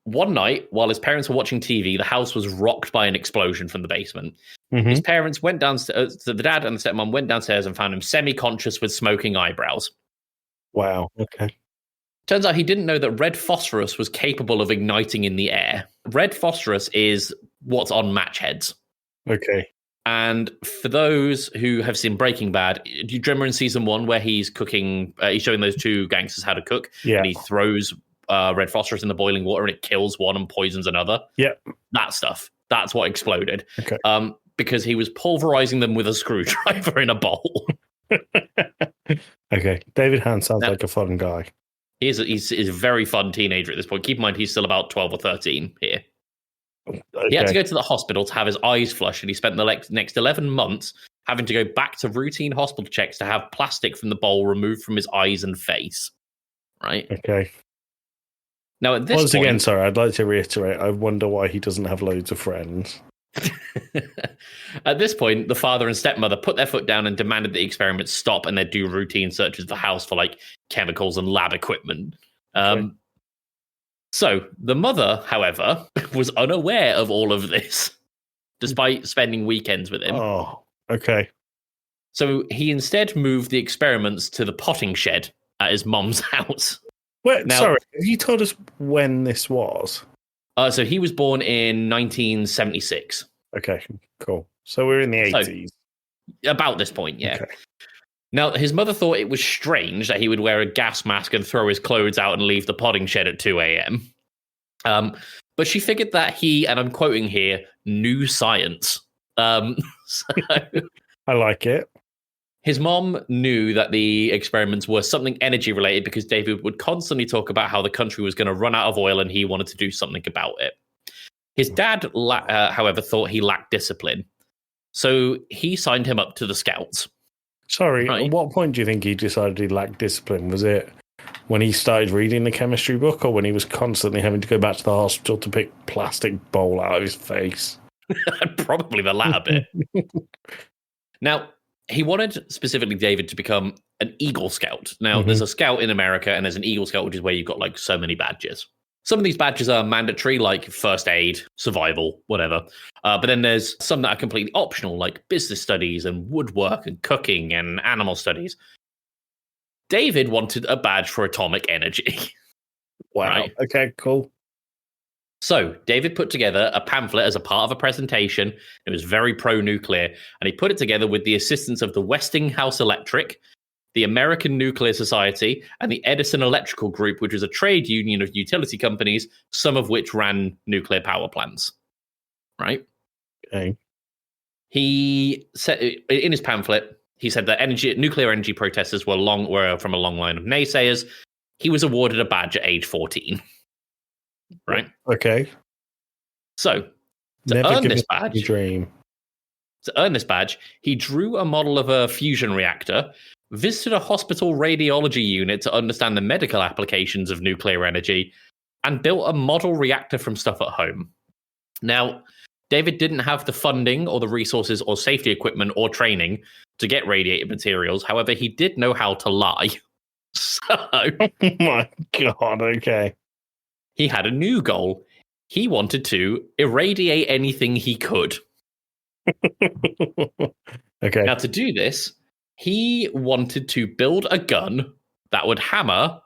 one night, while his parents were watching TV, the house was rocked by an explosion from the basement.
Mhm.
His parents went downstairs, the dad and the stepmom went downstairs and found him semi-conscious with smoking eyebrows.
Wow. Okay.
Turns out he didn't know that red phosphorus was capable of igniting in the air. Red phosphorus is what's on match heads.
Okay.
And for those who have seen Breaking Bad, do you remember in season 1 where he's cooking, he's showing those two gangsters how to cook,
Yeah.
and he throws red phosphorus in the boiling water and it kills one and poisons another?
Yeah.
That stuff. That's what exploded.
Okay.
because he was pulverizing them with a screwdriver in a bowl.
Okay, David Hahn sounds like a fun guy.
He's a very fun teenager at this point. Keep in mind, he's still about 12 or 13 here.
Okay.
He had to go to the hospital to have his eyes flushed, and he spent the next 11 months having to go back to routine hospital checks to have plastic from the bowl removed from his eyes and face. Right?
Okay.
Now, at this
Once
point,
again, sorry, I'd like to reiterate, I wonder why he doesn't have loads of friends.
At this point, the father and stepmother put their foot down and demanded the experiments stop, and they'd do routine searches of the house for like chemicals and lab equipment.
Okay.
So the mother, however, was unaware of all of this, despite spending weekends with him.
Oh, okay.
So he instead moved the experiments to the potting shed at his mom's house.
Wait,
Now-
sorry, have you told us when this was?
So he was born in 1976.
Okay, cool. So we're in the
So-
80s.
About this point, yeah.
Okay.
Now, his mother thought it was strange that he would wear a gas mask and throw his clothes out and leave the potting shed at 2 a.m. But she figured that he, and I'm quoting here, knew science. So
I like it.
his mom knew that the experiments were something energy related because David would constantly talk about how the country was going to run out of oil and he wanted to do something about it. His dad, however, thought he lacked discipline. So he signed him up to the Scouts.
Sorry,
Right.
at what point do you think he decided he lacked discipline? Was it when he started reading the chemistry book or when he was constantly having to go back to the hospital to pick plastic bowl out of his face?
Probably the latter bit. Now, he wanted specifically David to become an Eagle Scout. Now, there's a Scout in America and there's an Eagle Scout, which is where you've got like so many badges. Some of these badges are mandatory, like first aid, survival, whatever. But then there's some that are completely optional, like business studies and woodwork and cooking and animal studies. David wanted a badge for atomic energy.
Wow.
Right.
Okay, cool.
So David put together a pamphlet as a part of a presentation. It was very pro-nuclear, and he put it together with the assistance of the Westinghouse Electric, the American Nuclear Society, and the Edison Electrical Group, which was a trade union of utility companies, some of which ran nuclear power plants. Right?
Okay.
He said in his pamphlet, he said that nuclear energy protesters were from a long line of naysayers. He was awarded a badge at age 14. Right?
Okay.
So,
Never
earn
give
this
up
badge,
your dream.
he drew a model of a fusion reactor, visited a hospital radiology unit to understand the medical applications of nuclear energy, and built a model reactor from stuff at home. Now, David didn't have the funding or the resources or safety equipment or training to get radiated materials. However, he did know how to lie. So,
Oh my God, okay.
he had a new goal. He wanted to irradiate anything he could.
Okay.
Now, to do this, he wanted to build a gun that would hammer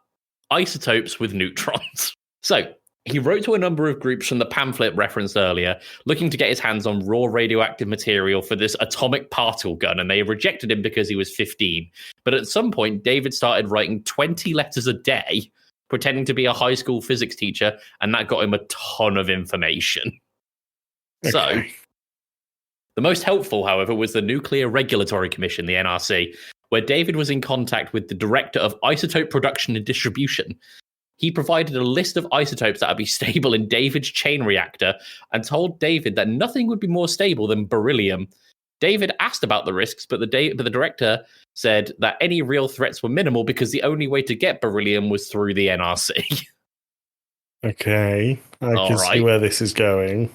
isotopes with neutrons. So he wrote to a number of groups from the pamphlet referenced earlier, looking to get his hands on raw radioactive material for this atomic particle gun, and they rejected him because he was 15. But at some point, David started writing 20 letters a day, pretending to be a high school physics teacher, and that got him a ton of information. So,
Okay.
the most helpful, however, was the Nuclear Regulatory Commission, the NRC, where David was in contact with the director of isotope production and distribution. He provided a list of isotopes that would be stable in David's chain reactor and told David that nothing would be more stable than beryllium. David asked about the risks, but the director said that any real threats were minimal because the only way to get beryllium was through the NRC.
Okay. I
All
can see
right.
where this is going.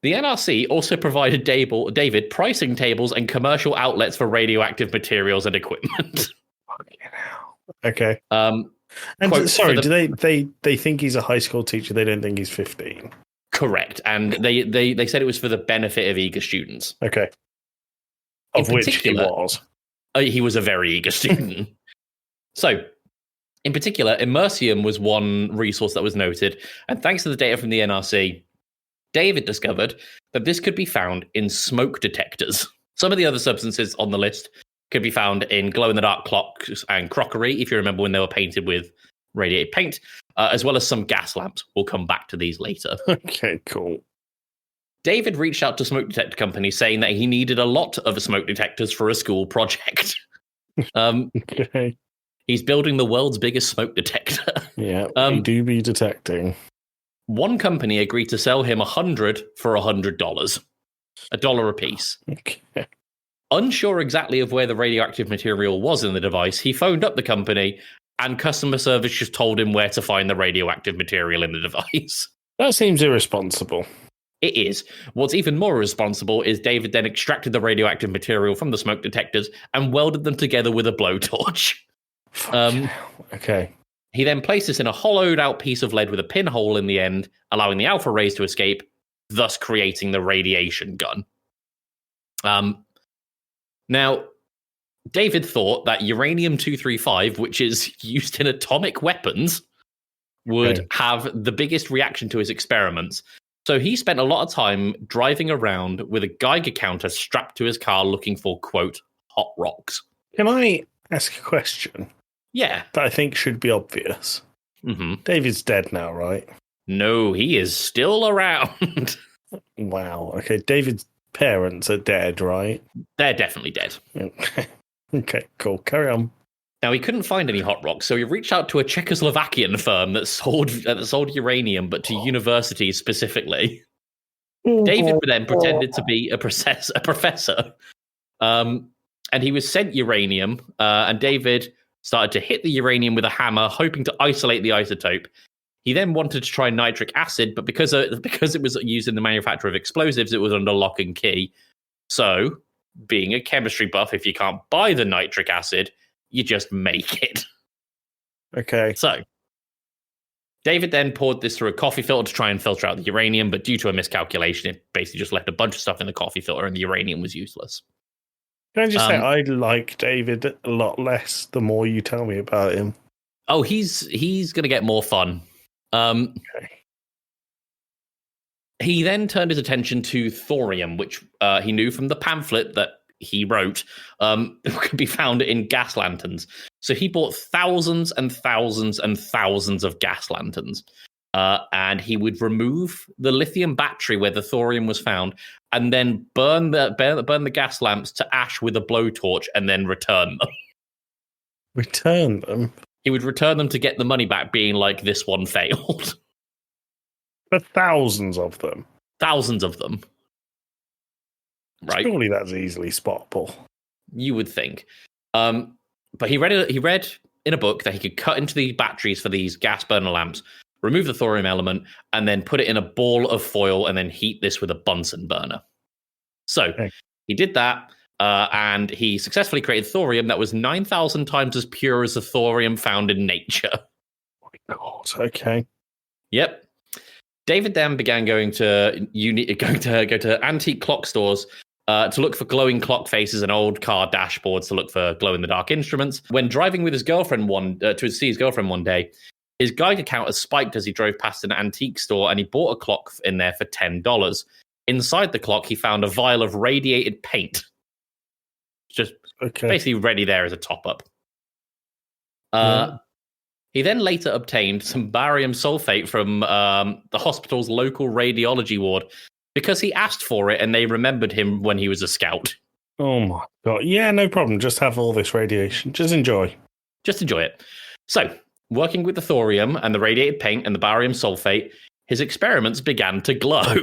The NRC also provided David pricing tables and commercial outlets for radioactive materials and equipment.
Fucking hell. Okay. And
Quote,
sorry,
for the-
do they think he's a high school teacher? They don't think he's 15.
Correct. And they said it was for the benefit of eager students.
Okay.
In
Of which he
particular-
was.
He was a very eager student. So, in particular, immersium was one resource that was noted. And thanks to the data from the NRC, David discovered that this could be found in smoke detectors. Some of the other substances on the list could be found in glow-in-the-dark clocks and crockery, if you remember when they were painted with radiated paint, as well as some gas lamps. We'll come back to these later.
Okay, cool.
David reached out to smoke detector companies saying that he needed a lot of smoke detectors for a school project.
Okay.
He's building the world's biggest smoke detector.
Yeah, you do be detecting.
One company agreed to sell him 100 for $100, $1 a piece.
Okay.
Unsure exactly of where the radioactive material was in the device, he phoned up the company, and customer service just told him where to find the radioactive material in the device.
That seems irresponsible.
It is. What's even more irresponsible is David then extracted the radioactive material from the smoke detectors and welded them together with a blowtorch.
Okay.
He then placed this in a hollowed out piece of lead with a pinhole in the end, allowing the alpha rays to escape, thus creating the radiation gun. Now, David thought that uranium-235, which is used in atomic weapons, would have the biggest reaction to his experiments. So he spent a lot of time driving around with a Geiger counter strapped to his car looking for, quote, hot rocks.
Can I ask a question?
Yeah.
That I think should be obvious.
Mm-hmm.
David's dead now, right?
No, he is still around.
Wow. Okay, David's parents are dead, right?
They're definitely dead.
Okay, cool. Carry on.
Now, he couldn't find any hot rocks, so he reached out to a Czechoslovakian firm that sold uranium, but to universities specifically. David then pretended to be a professor. And he was sent uranium, and David started to hit the uranium with a hammer, hoping to isolate the isotope. He then wanted to try nitric acid, but because it was used in the manufacture of explosives, it was under lock and key. So, being a chemistry buff, if you can't buy the nitric acid, you just make it.
Okay.
So, David then poured this through a coffee filter to try and filter out the uranium, but due to a miscalculation, it basically just left a bunch of stuff in the coffee filter and the uranium was useless.
Can I just say, I like David a lot less the more you tell me about him.
Oh, he's going to get more fun.
Okay.
He then turned his attention to thorium, which he knew from the pamphlet that he wrote could be found in gas lanterns. So he bought thousands and thousands and thousands of gas lanterns. And he would remove the lithium battery where the thorium was found and then burn the gas lamps to ash with a blowtorch and then return them.
Return them?
He would return them to get the money back, being like, this one failed.
For thousands of them?
Thousands of them. Right?
Surely that's easily spottable.
You would think. But he read in a book that he could cut into the batteries for these gas burner lamps, remove the thorium element, and then put it in a ball of foil and then heat this with a Bunsen burner. So he did that, and he successfully created thorium that was 9,000 times as pure as the thorium found in nature.
Oh my God, okay.
Yep. David then began going to antique clock stores to look for glowing clock faces and old car dashboards to look for glow-in-the-dark instruments. When driving with his girlfriend to see his girlfriend one day, his Geiger counter spiked as he drove past an antique store, and he bought a clock in there for $10. Inside the clock, he found a vial of radiated paint. Just basically ready there as a top-up. He then later obtained some barium sulfate from the hospital's local radiology ward because he asked for it and they remembered him when he was a scout.
Oh my God. Yeah, no problem. Just have all this radiation. Just enjoy.
Just enjoy it. So, working with the thorium and the radiated paint and the barium sulfate, his experiments began to glow.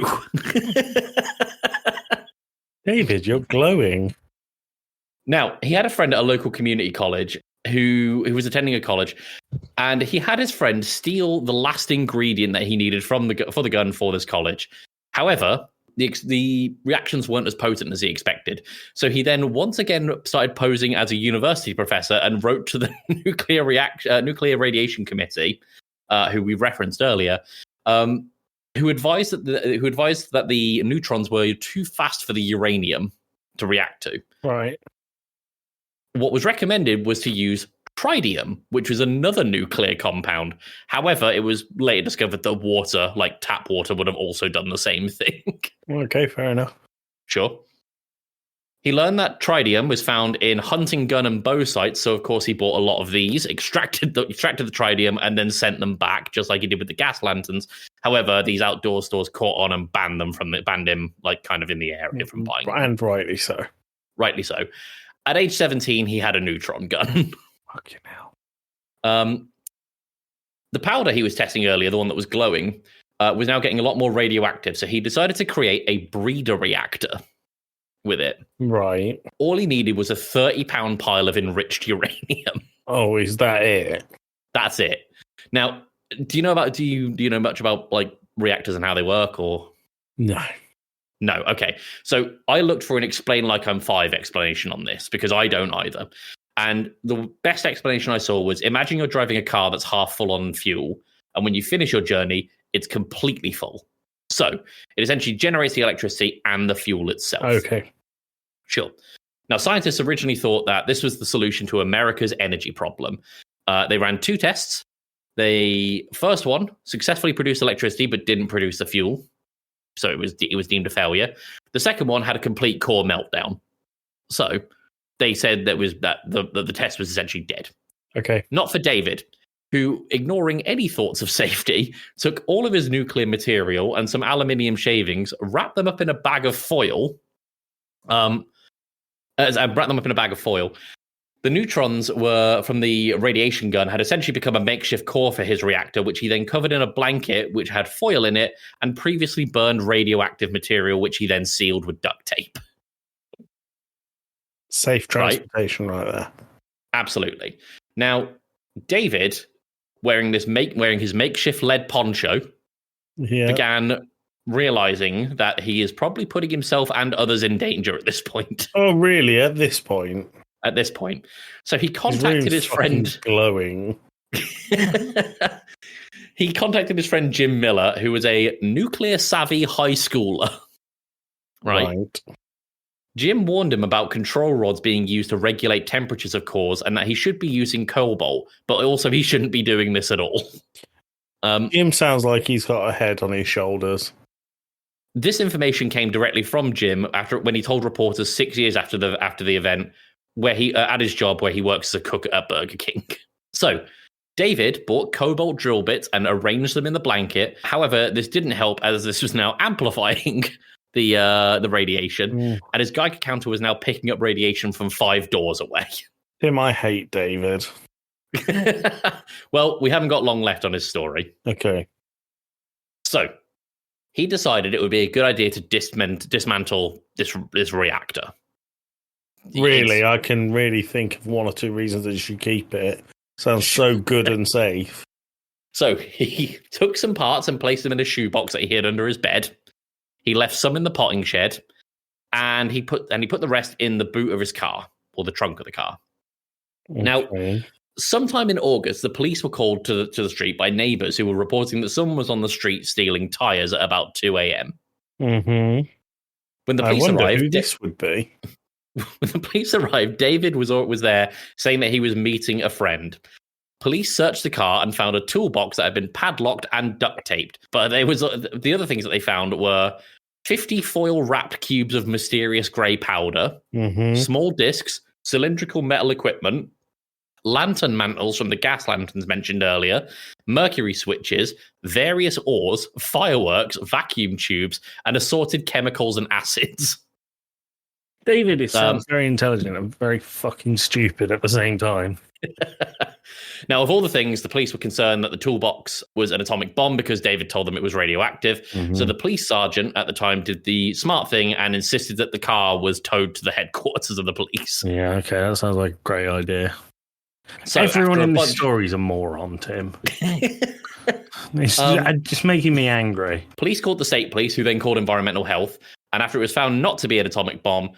David, you're glowing.
Now, he had a friend at a local community college who was attending a college, and he had his friend steal the last ingredient that he needed for the gun for this college. However, the reactions weren't as potent as he expected. So he then once again started posing as a university professor and wrote to the nuclear radiation committee, who we referenced earlier, who advised that the neutrons were too fast for the uranium to react to.
Right.
What was recommended was to use tritium, which was another nuclear compound. However, it was later discovered that water, like tap water, would have also done the same thing.
Okay, fair enough.
Sure. He learned that tritium was found in hunting gun and bow sites, so of course he bought a lot of these, extracted the tritium, and then sent them back, just like he did with the gas lanterns. However, these outdoor stores caught on and banned him, like kind of in the area from buying them.
And rightly so.
Rightly so. At age 17, he had a neutron gun.
Fucking hell.
The powder he was testing earlier, the one that was glowing, was now getting a lot more radioactive, so he decided to create a breeder reactor with it.
Right.
All he needed was a 30-pound pile of enriched uranium.
Oh, is that it?
That's it. Now, do you know much about like reactors and how they work, or
No?
Okay. So I looked for an explain like I'm 5 explanation on this because I don't either. And the best explanation I saw was, imagine you're driving a car that's half full on fuel, and when you finish your journey, it's completely full. So it essentially generates the electricity and the fuel itself.
Okay.
Sure. Now, scientists originally thought that this was the solution to America's energy problem. They ran 2 tests. The first one successfully produced electricity but didn't produce the fuel, so it was deemed a failure. The second one had a complete core meltdown. So they said that the test was essentially dead.
Okay.
Not for David, who, ignoring any thoughts of safety, took all of his nuclear material and some aluminium shavings, wrapped them up in a bag of foil. The neutrons were from the radiation gun had essentially become a makeshift core for his reactor, which he then covered in a blanket which had foil in it and previously burned radioactive material, which he then sealed with duct tape.
Safe transportation right there.
Absolutely. Now, David, wearing his makeshift lead poncho, began realizing that he is probably putting himself and others in danger at this point.
Oh, really? At this point?
At this point. So he contacted his friend...
glowing.
He contacted his friend Jim Miller, who was a nuclear-savvy high schooler. Right? Jim warned him about control rods being used to regulate temperatures of cores and that he should be using cobalt, but also he shouldn't be doing this at all.
Jim sounds like he's got a head on his shoulders.
This information came directly from Jim when he told reporters 6 years after the event, where he at his job where he works as a cook at Burger King. So David bought cobalt drill bits and arranged them in the blanket. However, this didn't help, as this was now amplifying the radiation, and his Geiger counter was now picking up radiation from 5 doors away.
Tim, I hate David.
Well, we haven't got long left on his story.
Okay.
So he decided it would be a good idea to dismantle this reactor.
Really? I can really think of 1 or 2 reasons that you should keep it. Sounds so good and safe.
So he took some parts and placed them in a shoebox that he hid under his bed. He left some in the potting shed, and he put the rest in the boot of his car, or the trunk of the car. Okay. Now, sometime in August, the police were called to the street by neighbors who were reporting that someone was on the street stealing tires at about 2 a.m.
Mm-hmm.
When the police arrived,
who this would be.
When the police arrived, David was there saying that he was meeting a friend. Police searched the car and found a toolbox that had been padlocked and duct taped. But the other things that they found were 50 foil-wrapped cubes of mysterious grey powder, small discs, cylindrical metal equipment, lantern mantles from the gas lanterns mentioned earlier, mercury switches, various ores, fireworks, vacuum tubes, and assorted chemicals and acids.
David sounds very intelligent and very fucking stupid at the same time.
Now, of all the things, the police were concerned that the toolbox was an atomic bomb because David told them it was radioactive. So the police sergeant at the time did the smart thing and insisted that the car was towed to the headquarters of the police.
Yeah, okay, that sounds like a great idea.
So
everyone in this story is a moron, Tim. It's just making me angry.
Police called the state police, who then called environmental health. And after it was found not to be an atomic bomb,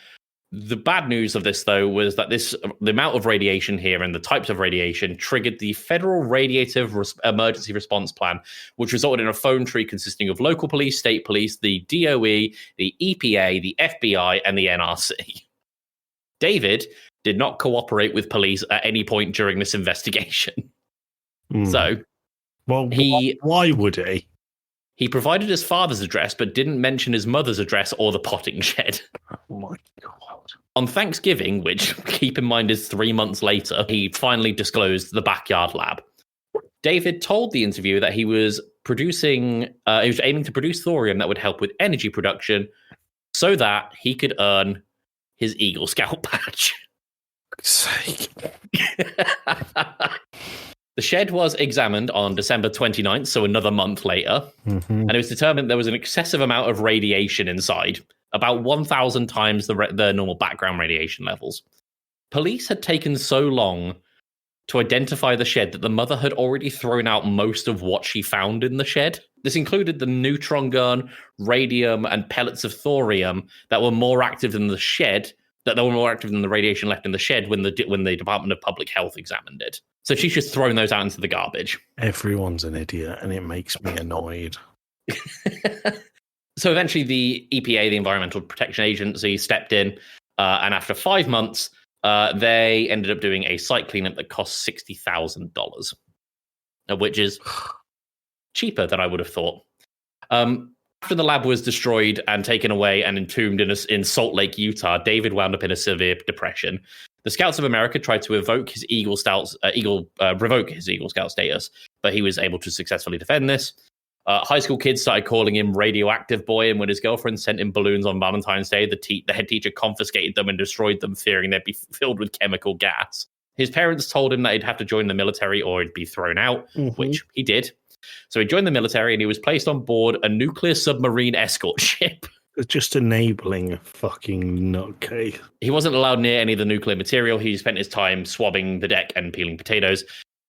the bad news of this, though, was that the amount of radiation here and the types of radiation triggered the Federal Radiative Emergency Response Plan, which resulted in a phone tree consisting of local police, state police, the DOE, the EPA, the FBI, and the NRC. David did not cooperate with police at any point during this investigation. So,
why would he?
He provided his father's address, but didn't mention his mother's address or the potting shed.
Oh my God.
On Thanksgiving, which, keep in mind, is 3 months later, he finally disclosed the backyard lab. David told the interviewer that he was aiming to produce thorium that would help with energy production so that he could earn his Eagle Scout badge.
Sake.
The shed was examined on December 29th, so another month later, and it was determined there was an excessive amount of radiation inside, about 1,000 times the normal background radiation levels. Police had taken so long to identify the shed that the mother had already thrown out most of what she found in the shed. This included the neutron gun, radium, and pellets of thorium that were more active than the shed, that they were more active than the radiation left in the shed when the Department of Public Health examined it. So she's just thrown those out into the garbage.
Everyone's an idiot, and it makes me annoyed.
So eventually the EPA, the Environmental Protection Agency, stepped in, and after 5 months, they ended up doing a site cleanup that cost $60,000, which is cheaper than I would have thought. After the lab was destroyed and taken away and entombed in Salt Lake, Utah, David wound up in a severe depression. The Scouts of America tried to revoke his Eagle Scout status, but he was able to successfully defend this. High school kids started calling him Radioactive Boy, and when his girlfriend sent him balloons on Valentine's Day, the head teacher confiscated them and destroyed them, fearing they'd be filled with chemical gas. His parents told him that he'd have to join the military or he'd be thrown out, which he did. So he joined the military and he was placed on board a nuclear submarine escort ship.
It's just enabling a fucking nutcase.
He wasn't allowed near any of the nuclear material. He spent his time swabbing the deck and peeling potatoes.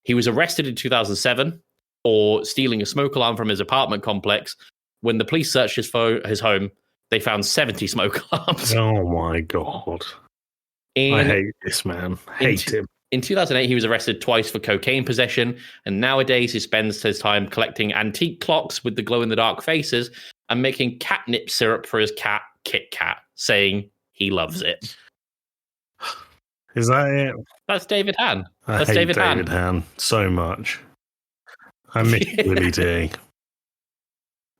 He was arrested in 2007 for stealing a smoke alarm from his apartment complex. When the police searched his home, they found 70 smoke alarms.
Oh my God. I hate this man. Hate him.
In 2008, he was arrested twice for cocaine possession, and nowadays he spends his time collecting antique clocks with the glow-in-the-dark faces and making catnip syrup for his cat, Kit Kat, saying he loves it.
Is that it?
That's David Hahn.
I hate David Hahn so much. I miss Willie D.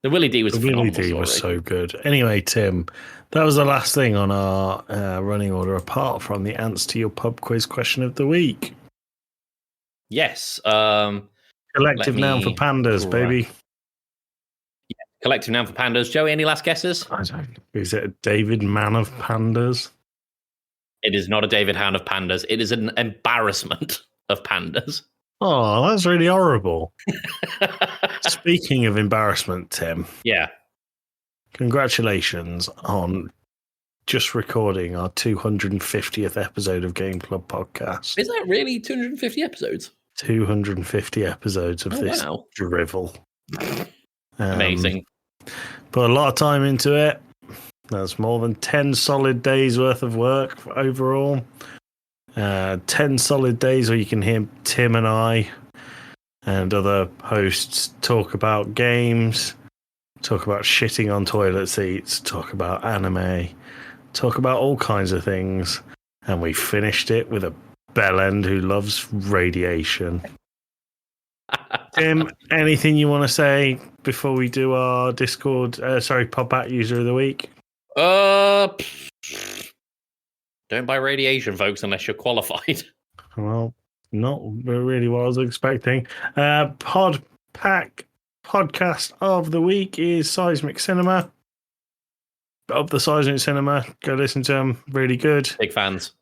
The Willie D was
Willie D was so good. Anyway, Tim, that was the last thing on our running order, apart from the answer to your pub quiz question of the week.
Yes.
Collective noun for pandas, baby.
Yeah, collective noun for pandas. Joey, any last guesses?
I don't know. Is it a David Man of Pandas?
It is not a David Hahn of pandas. It is an embarrassment of pandas.
Oh, that's really horrible. Speaking of embarrassment, Tim.
Yeah.
Congratulations on just recording our 250th episode of Game Club Podcast.
Is that really 250 episodes?
250 episodes of this drivel.
Amazing.
Put a lot of time into it. That's more than 10 solid days worth of work overall. 10 solid days where you can hear Tim and I and other hosts talk about games, talk about shitting on toilet seats, talk about anime, talk about all kinds of things. And we finished it with a bellend who loves radiation. Tim, anything you want to say before we do our Discord, Podbat User of the Week?
Don't buy radiation, folks, unless you're qualified.
Well, not really what I was expecting. Podcast of the week is Seismic Cinema. Up the Seismic Cinema. Go listen to them. Really good.
Big fans.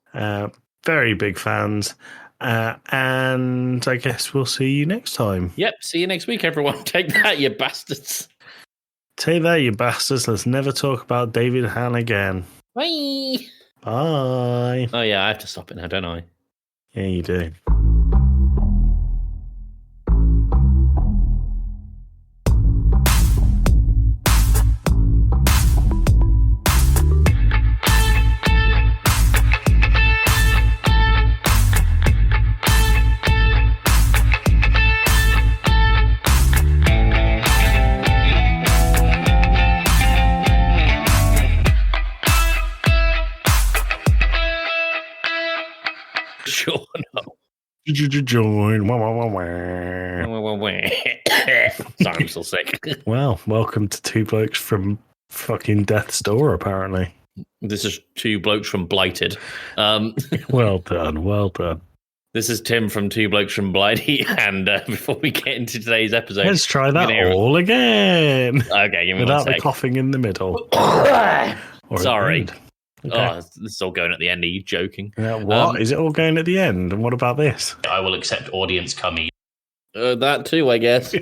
Very big fans. And I guess we'll see you next time.
Yep. See you next week, everyone. Take that, you bastards.
Take that, you bastards. Let's never talk about David Hahn again.
Bye.
Bye.
Oh, yeah, I have to stop it now, don't I?
Yeah, you do.
Sure, no.
Join.
Sorry, I'm still sick.
Well, welcome to Two Blokes from fucking Death's Door, apparently.
This is Two Blokes from Blighted.
Well done, well done.
This is Tim from Two Blokes from Blighty, and before we get into today's episode,
Let's try that all again.
Okay, give me
without
one
the
sec.
coughing in the middle.
Sorry.
Okay.
Oh, this is all going at the end. Are you joking?
What? Is it all going at the end? And what about this?
I will accept audience coming. That too, I guess.